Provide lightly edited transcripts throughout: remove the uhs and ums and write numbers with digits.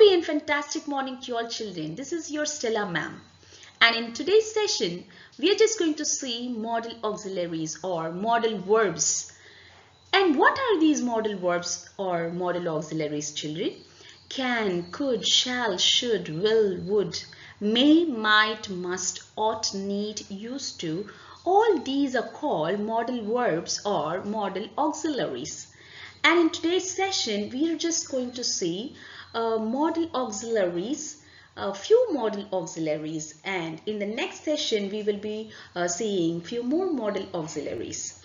Happy and fantastic morning to all children. This is your Stella ma'am. And in today's session, we are just going to see modal auxiliaries or modal verbs. And what are these modal verbs or modal auxiliaries, children? Can, could, shall, should, will, would, may, might, must, ought, need, used to. All these are called modal verbs or modal auxiliaries. And in today's session, we are just going to see modal auxiliaries, a few modal auxiliaries, and in the next session we will be seeing few more modal auxiliaries.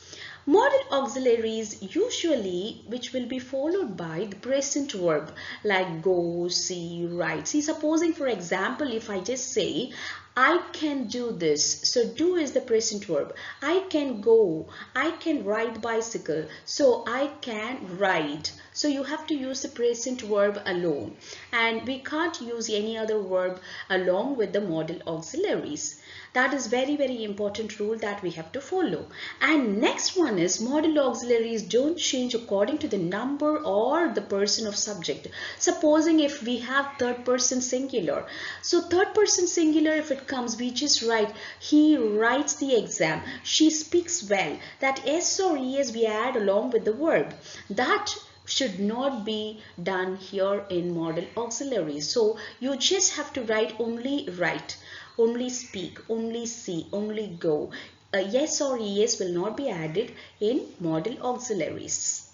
Modal auxiliaries usually which will be followed by the present verb like go, see, write. See, supposing for example if I just say I can do this, so do is the present verb. I can go, I can ride bicycle, so I can ride. So you have to use the present verb alone, and we can't use any other verb along with the modal auxiliaries. That is very important rule that we have to follow. And next one is modal auxiliaries don't change according to the number or the person of subject. Supposing if we have third person singular, so third person singular, if it comes, we just write he writes the exam, she speaks well. That s or es we add along with the verb. That should not be done here in modal auxiliaries. So you just have to write only write, only speak, only see, only go. Yes or es will not be added in modal auxiliaries.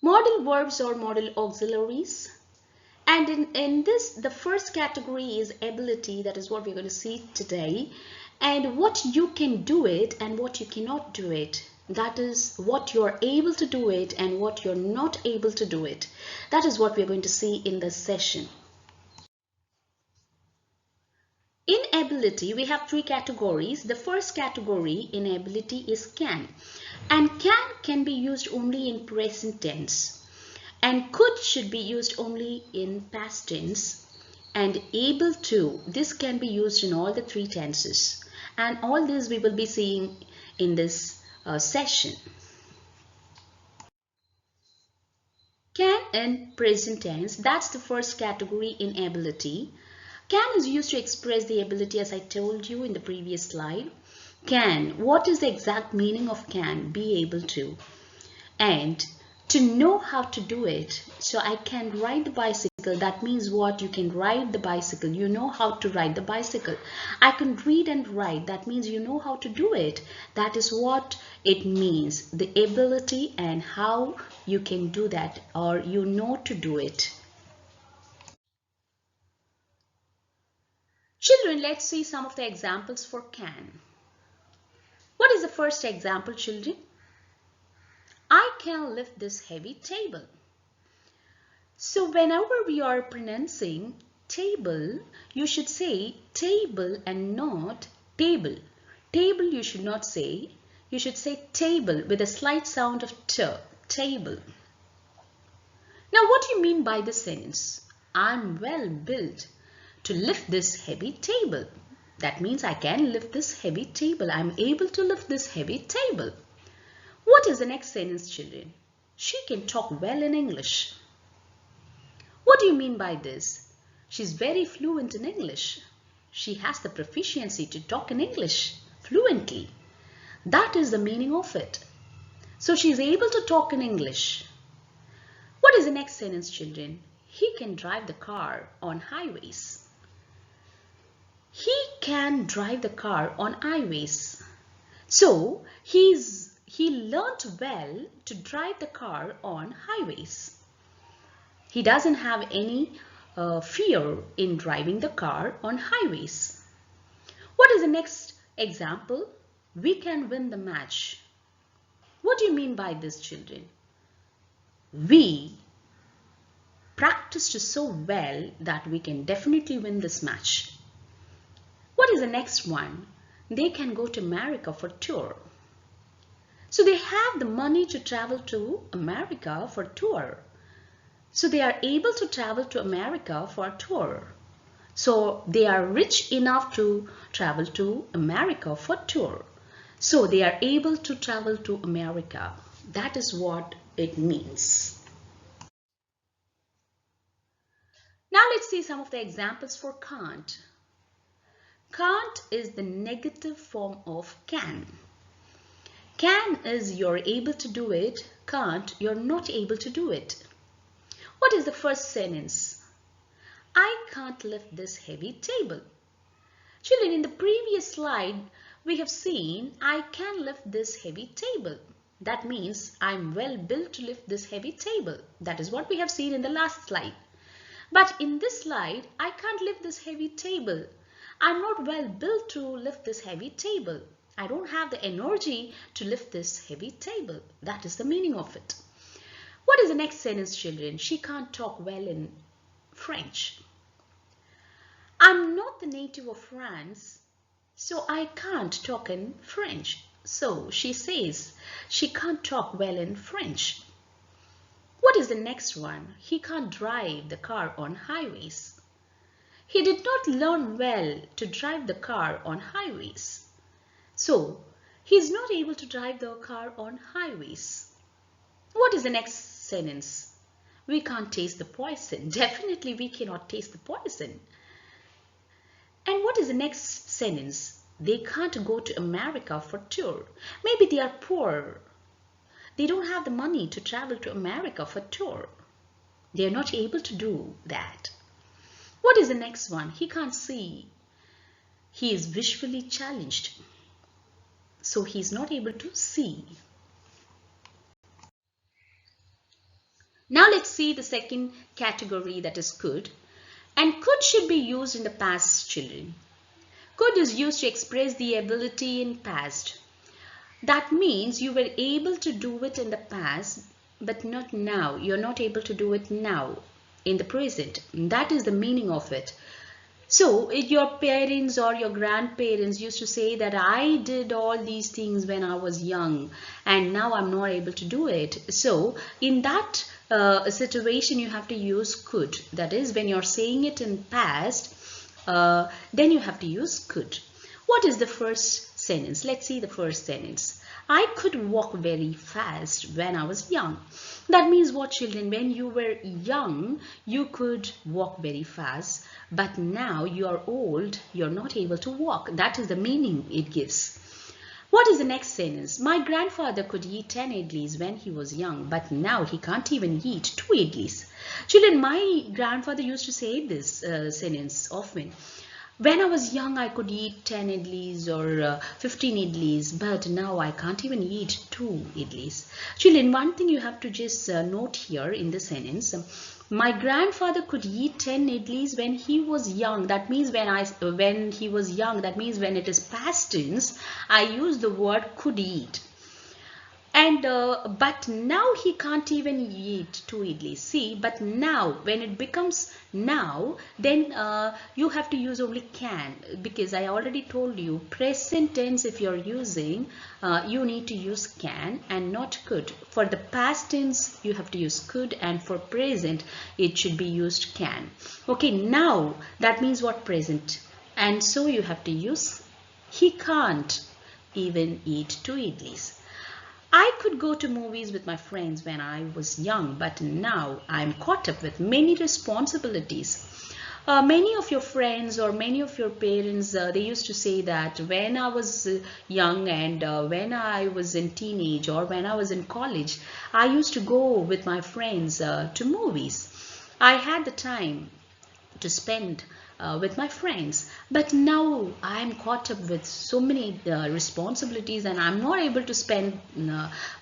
Modal verbs or modal auxiliaries. And in this, the first category is ability. That is what we're going to see today. And what you can do it and what you cannot do it. That is what you're able to do it and what you're not able to do it. That is what we're going to see in this session. In ability, we have three categories. The first category in ability is can. And can be used only in present tense. And could should be used only in past tense. And able to, this can be used in all the three tenses. And all this we will be seeing in this session. Can in present tense, that's the first category in ability. Can is used to express the ability, as I told you in the previous slide. Can, what is the exact meaning of can? Be able to. And to know how to do it. So I can ride the bicycle. That means what? You can ride the bicycle. You know how to ride the bicycle. I can read and write. That means you know how to do it. That is what it means. The ability and how you can do that, or you know to do it. Children, let's see some of the examples for can. What is the first example, children? I can lift this heavy table. So whenever we are pronouncing table, you should say table and not table. Table you should not say. You should say table with a slight sound of t. Table. Now what do you mean by this sentence? I'm well built to lift this heavy table. That means I can lift this heavy table. I'm able to lift this heavy table. What is the next sentence, children? She can talk well in English. What do you mean by this? She's very fluent in English. She has the proficiency to talk in English fluently. That is the meaning of it. So she's able to talk in English. What is the next sentence, children? He can drive the car on highways. He can drive the car on highways. So he learnt well to drive the car on highways. He doesn't have any fear in driving the car on highways. What is the next example? We can win the match. What do you mean by this, children? We practiced so well that we can definitely win this match. What is the next one? They can go to America for tour. So they have the money to travel to America for tour. So they are able to travel to America for a tour. So they are rich enough to travel to America for tour. So they are able to travel to America. That is what it means. Now let's see some of the examples for can't. Can't is the negative form of can. Can is you're able to do it. Can't, you're not able to do it. What is the first sentence? I can't lift this heavy table. Children, in the previous slide, we have seen I can lift this heavy table. That means I'm well built to lift this heavy table. That is what we have seen in the last slide. But in this slide, I can't lift this heavy table. I'm not well built to lift this heavy table. I don't have the energy to lift this heavy table. That is the meaning of it. What is the next sentence, children? She can't talk well in French. I'm not the native of France, so I can't talk in French. So she says she can't talk well in French. What is the next one? He can't drive the car on highways. He did not learn well to drive the car on highways. So he is not able to drive the car on highways. What is the next sentence? We can't taste the poison. Definitely we cannot taste the poison. And what is the next sentence? They can't go to America for tour. Maybe they are poor. They don't have the money to travel to America for tour. They are not able to do that. What is the next one? He can't see. He is visually challenged. So he is not able to see. Now let's see the second category, that is could. And could should be used in the past, children. Could is used to express the ability in past. That means you were able to do it in the past, but not now. You're not able to do it now, in the present. That is the meaning of it. So your parents or your grandparents used to say that I did all these things when I was young and now I'm not able to do it. So in that situation you have to use could. That is, when you're saying it in past, then you have to use could. What is the first sentence? Let's see the first sentence. I could walk very fast when I was young. That means what, children? When you were young, you could walk very fast. But now you are old, you're not able to walk. That is the meaning it gives. What is the next sentence? My grandfather could eat 10 idlis when he was young, but now he can't even eat 2 idlis. Children, my grandfather used to say this sentence often. When I was young, I could eat 10 idlis or 15 idlis, but now I can't even eat 2 idlis. Children, one thing you have to just note here in the sentence. My grandfather could eat 10 idlis when he was young. That means when he was young, that means when it is past tense, I use the word could eat. And but now he can't even eat 2 idlis. See, but now when it becomes now, then you have to use only can, because I already told you present tense if you're using, you need to use can and not could. For the past tense you have to use could, and for present it should be used can. Okay, now that means what? Present. And so you have to use he can't even eat 2 idlis. I could go to movies with my friends when I was young, but now I'm caught up with many responsibilities. Many of your friends or many of your parents, they used to say that when I was young and when I was in teenage or when I was in college, I used to go with my friends to movies. I had the time to spend with my friends, but now I am caught up with so many responsibilities and I'm not able to spend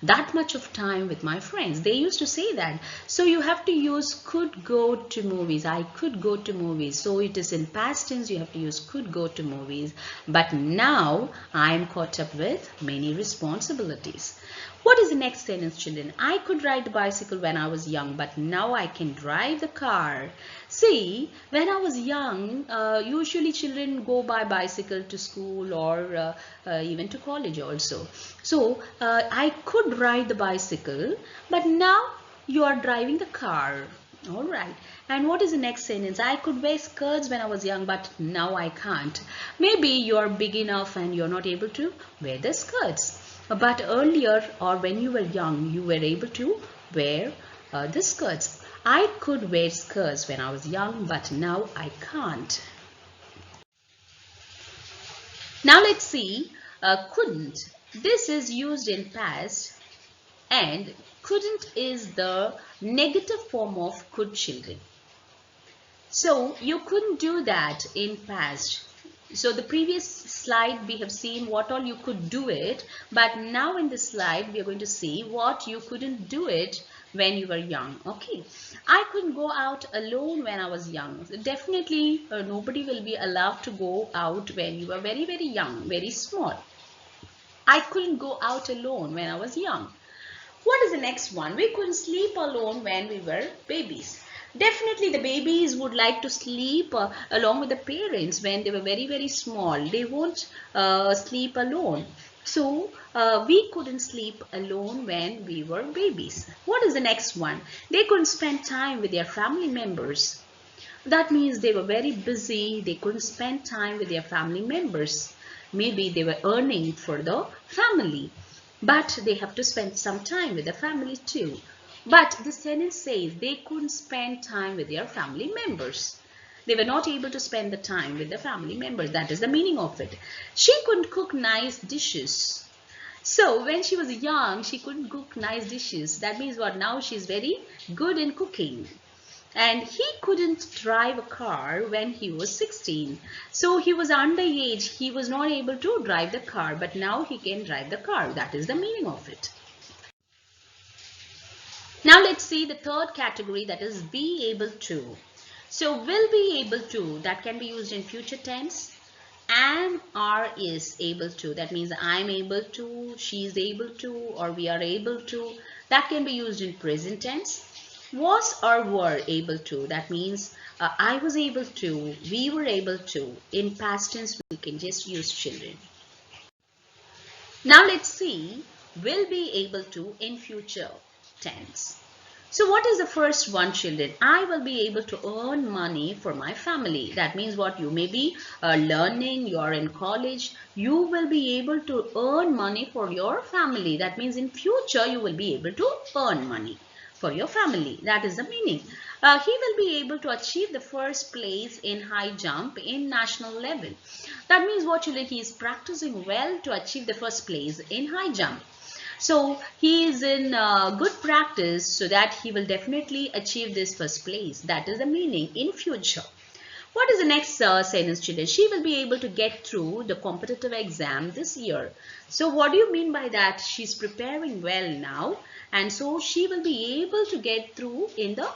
that much of time with my friends. They used to say that. So you have to use could go to movies. I could go to movies. So it is in past tense, you have to use could go to movies, but now I am caught up with many responsibilities. What is the next sentence, children? I could ride the bicycle when I was young, but now I can drive the car. See, when I was young, usually children go by bicycle to school or even to college also. So I could ride the bicycle, but now you are driving the car. All right. And what is the next sentence? I could wear skirts when I was young, but now I can't. Maybe you are big enough and you're not able to wear the skirts. But earlier or when you were young, you were able to wear the skirts. I could wear skirts when I was young, but now I can't. Now let's see couldn't. This is used in past, and couldn't is the negative form of could, children. So you couldn't do that in past. So the previous slide we have seen what all you could do it, but now in this slide we are going to see what you couldn't do it when you were young. Okay, I couldn't go out alone when I was young. Definitely nobody will be allowed to go out when you were very young, very small. I couldn't go out alone when I was young. What is the next one? We couldn't sleep alone when we were babies. Definitely the babies would like to sleep along with the parents when they were very small. They won't sleep alone. So we couldn't sleep alone when we were babies. What is the next one? They couldn't spend time with their family members. That means they were very busy. They couldn't spend time with their family members. Maybe they were earning for the family, but they have to spend some time with the family too. But the sentence says they couldn't spend time with their family members. They were not able to spend the time with the family members. That is the meaning of it. She couldn't cook nice dishes. So when she was young, she couldn't cook nice dishes. That means what? Now she's very good in cooking. And he couldn't drive a car when he was 16. So he was underage. He was not able to drive the car, but now he can drive the car. That is the meaning of it. Now let's see the third category, that is be able to. So will be able to, that can be used in future tense. Am, are, is able to. That means I'm able to, she is able to, or we are able to. That can be used in present tense. Was or were able to. That means I was able to, we were able to. In past tense, we can just use children. Now let's see will be able to in future tense. So what is the first one, children? I will be able to earn money for my family. That means what? You may be learning, you are in college. You will be able to earn money for your family. That means in future you will be able to earn money for your family. That is the meaning. He will be able to achieve the first place in high jump in national level. That means what, children? He is practicing well to achieve the first place in high jump. So he is in good practice so that he will definitely achieve this first place. That is the meaning in future. What is the next sentence, children? She will be able to get through the competitive exam this year. So what do you mean by that? She's preparing well now, and so she will be able to get through in the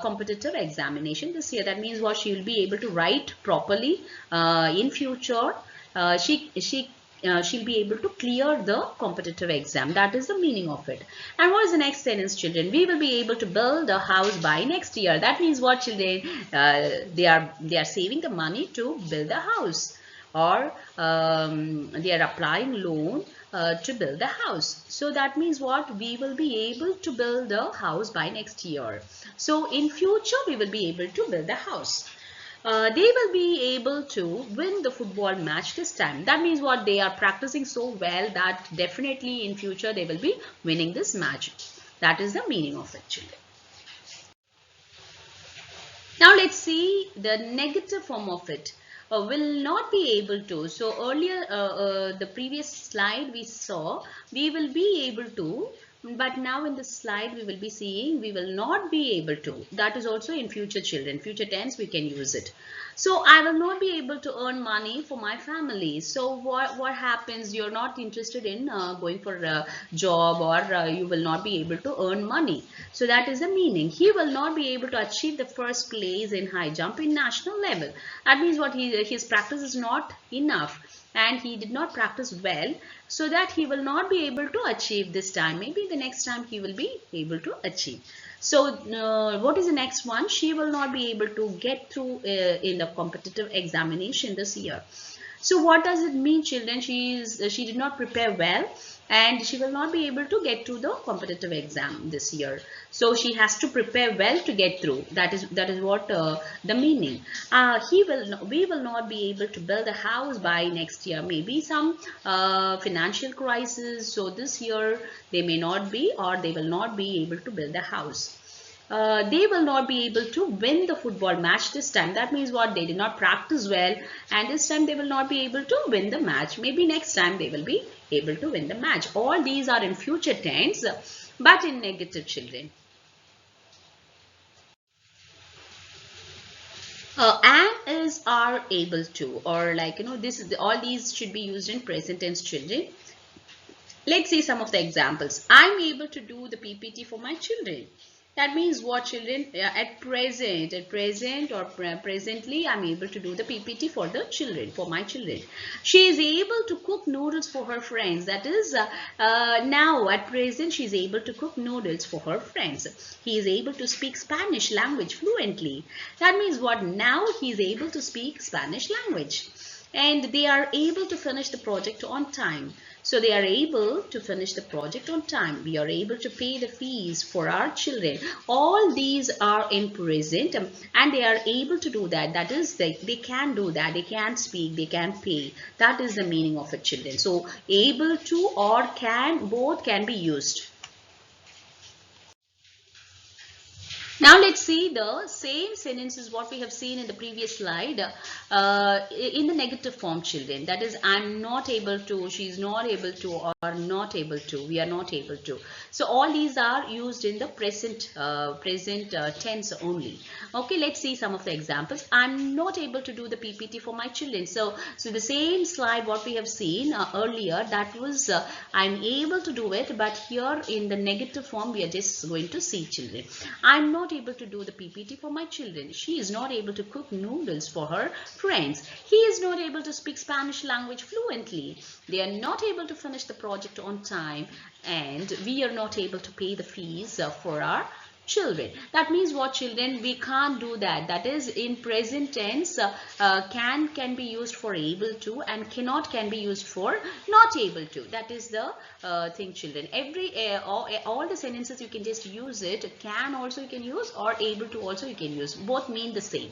competitive examination this year. That means what? She will be able to write properly in future. She'll be able to clear the competitive exam. That is the meaning of it. And what is the next sentence, children? We will be able to build a house by next year. That means what, children? They are saving the money to build a house, or they are applying loan to build a house. So that means what? We will be able to build a house by next year. So in future we will be able to build a house. They will be able to win the football match this time. That means what? They are practicing so well that definitely in future they will be winning this match. That is the meaning of it, children. Now let's see the negative form of it. Will not be able to. So earlier, the previous slide we saw, we will be able to. But now in this slide we will be seeing we will not be able to. That is also in future, children. Future tense we can use it. So I will not be able to earn money for my family. So what happens? You're not interested in going for a job, or you will not be able to earn money. So that is the meaning. He will not be able to achieve the first place in high jump in national level. That means what? His practice is not enough, and he did not practice well, so that he will not be able to achieve this time. Maybe the next time he will be able to achieve. So what is the next one? She will not be able to get through in the competitive examination this year. So what does it mean, children? She did not prepare well, and she will not be able to get through the competitive exam this year. So she has to prepare well to get through. That is what the meaning. We will not be able to build a house by next year. Maybe some financial crisis. So this year they may not be, or they will not be able to build a house. they will not be able to win the football match this time. That means what? They did not practice well, and this time they will not be able to win the match. Maybe next time they will be able to win the match. All these are in future tense, but in negative, children. And is are able to, or like this is all these should be used in present tense, children. Let's see some of the examples. I'm able to do the PPT for my children. That means what, children? At present or presently, I'm able to do the PPT for the children, for my children. She is able to cook noodles for her friends. That is now at present, she is able to cook noodles for her friends. He is able to speak Spanish language fluently. That means what? Now he is able to speak Spanish language. And they are able to finish the project on time. So they are able to finish the project on time. We are able to pay the fees for our children. All these are in present, and they are able to do that. That is, they can do that. They can speak, they can pay. That is the meaning of it, children. So able to or can, both can be used. Now let's see the same sentences what we have seen in the previous slide in the negative form, children. That is, I'm not able to, she's not able to, or not able to, we are not able to. So all these are used in the present tense only. Okay, let's see some of the examples. I'm not able to do the PPT for my children. So the same slide what we have seen earlier, that was I'm able to do it, but here in the negative form we are just going to see, children. I'm not able to do the PPT for my children. She is not able to cook noodles for her friends. He is not able to speak Spanish language fluently. They are not able to finish the project on time, and we are not able to pay the fees for our children. That means what, children? We can't do that. That is, in present tense, can be used for able to, and cannot can be used for not able to. That is the thing, children. All the sentences you can just use it. Can also you can use, or able to also you can use. Both mean the same.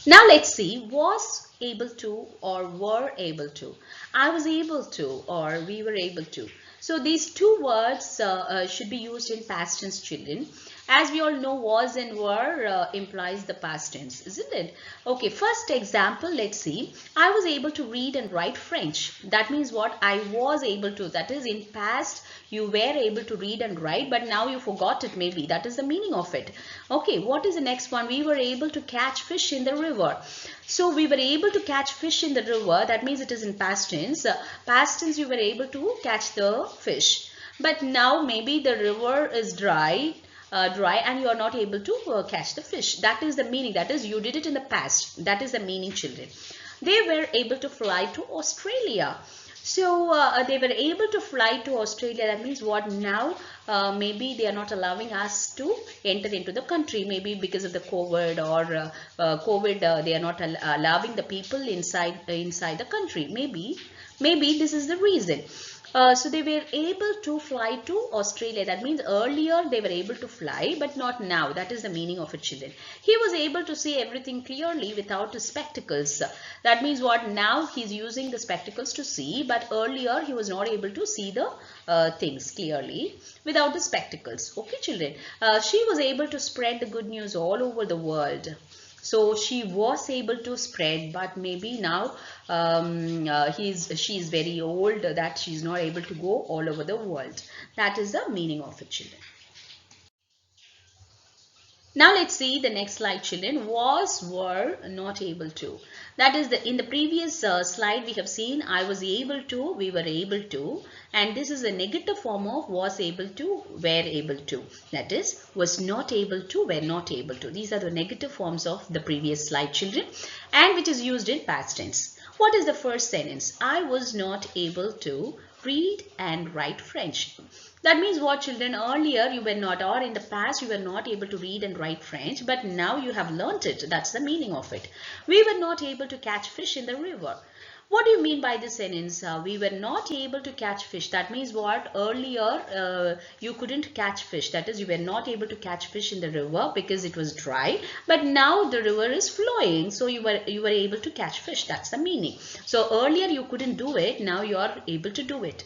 Now let's see, was able to or were able to. I was able to, or we were able to. So these two words should be used in past tense, children. As we all know, was and were implies the past tense, isn't it? Okay, first example, let's see. I was able to read and write French. That means what? I was able to. That is, in past, you were able to read and write, but now you forgot it maybe. That is the meaning of it. Okay, what is the next one? We were able to catch fish in the river. So we were able to catch fish in the river. That means it is in past tense. Past tense, you were able to catch the fish. But now maybe the river is dry and you are not able to catch the fish. That is the meaning. That is, you did it in the past. That is the meaning, children. They were able to fly to Australia. So they were able to fly to Australia. That means what? Now maybe they are not allowing us to enter into the country. Maybe because of the COVID or COVID, they are not allowing the people inside the country. Maybe this is the reason. So they were able to fly to Australia. That means earlier they were able to fly, but not now. That is the meaning of it, children. He was able to see everything clearly without the spectacles. That means what? Now he's using the spectacles to see, but earlier he was not able to see the things clearly without the spectacles. Okay, children. She was able to spread the good news all over the world. So she was able to spread, but maybe now she's very old that she's not able to go all over the world. That is the meaning of it, children. Now let's see the next slide, children. Was, were, not able to. That is, in the previous slide we have seen I was able to, we were able to, and this is a negative form of was able to, were able to. That is, was not able to, were not able to. These are the negative forms of the previous slide, children, and which is used in past tense. What is the first sentence? I was not able to read and write French. That means what, children? Earlier you were not, or in the past you were not able to read and write French, but now you have learnt it. That's the meaning of it. We were not able to catch fish in the river. What do you mean by this sentence? We were not able to catch fish. That means what? Earlier you couldn't catch fish. That is, you were not able to catch fish in the river because it was dry. But now the river is flowing, so you were able to catch fish. That's the meaning. So earlier you couldn't do it. Now you are able to do it.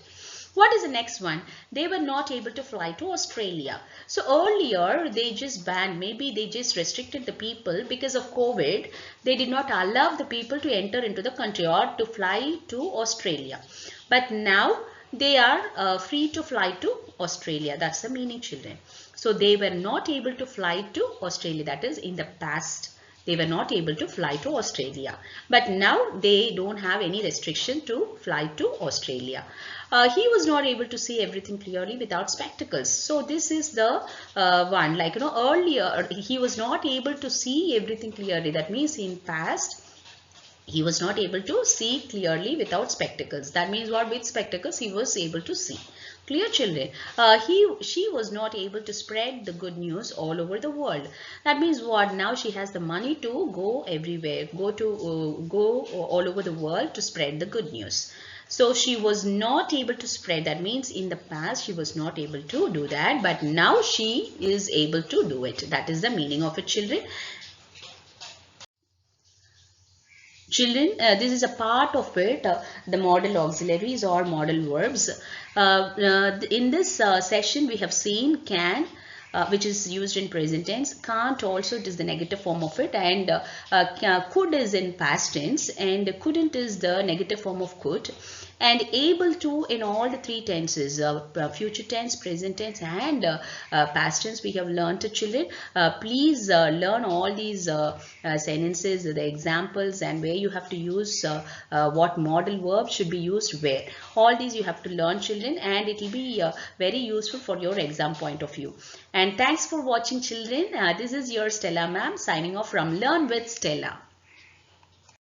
What is the next one? They were not able to fly to Australia. So earlier they just banned, maybe they just restricted the people because of COVID. They did not allow the people to enter into the country or to fly to Australia. But now they are free to fly to Australia. That's the meaning, children. So they were not able to fly to Australia. That is in the past. They were not able to fly to Australia. But now they don't have any restriction to fly to Australia. He was not able to see everything clearly without spectacles. So this is the one, like, earlier he was not able to see everything clearly. That means in past he was not able to see clearly without spectacles. That means what? With spectacles he was able to see. Clear, children? She was not able to spread the good news all over the world. That means what? Now she has the money to go everywhere, go all over the world to spread the good news. So she was not able to spread. That means in the past she was not able to do that, but now she is able to do it. That is the meaning of it, children. Children, this is a part of it, the modal auxiliaries or modal verbs. In this session, we have seen can, which is used in present tense. Can't also, it is the negative form of it, and could is in past tense, and couldn't is the negative form of could. And able to in all the three tenses, future tense, present tense, and past tense, we have learned, children. Please learn all these sentences, the examples, and where you have to use what modal verb should be used where. All these you have to learn, children, and it will be very useful for your exam point of view. And thanks for watching, children. This is your Stella ma'am signing off from Learn with Stella.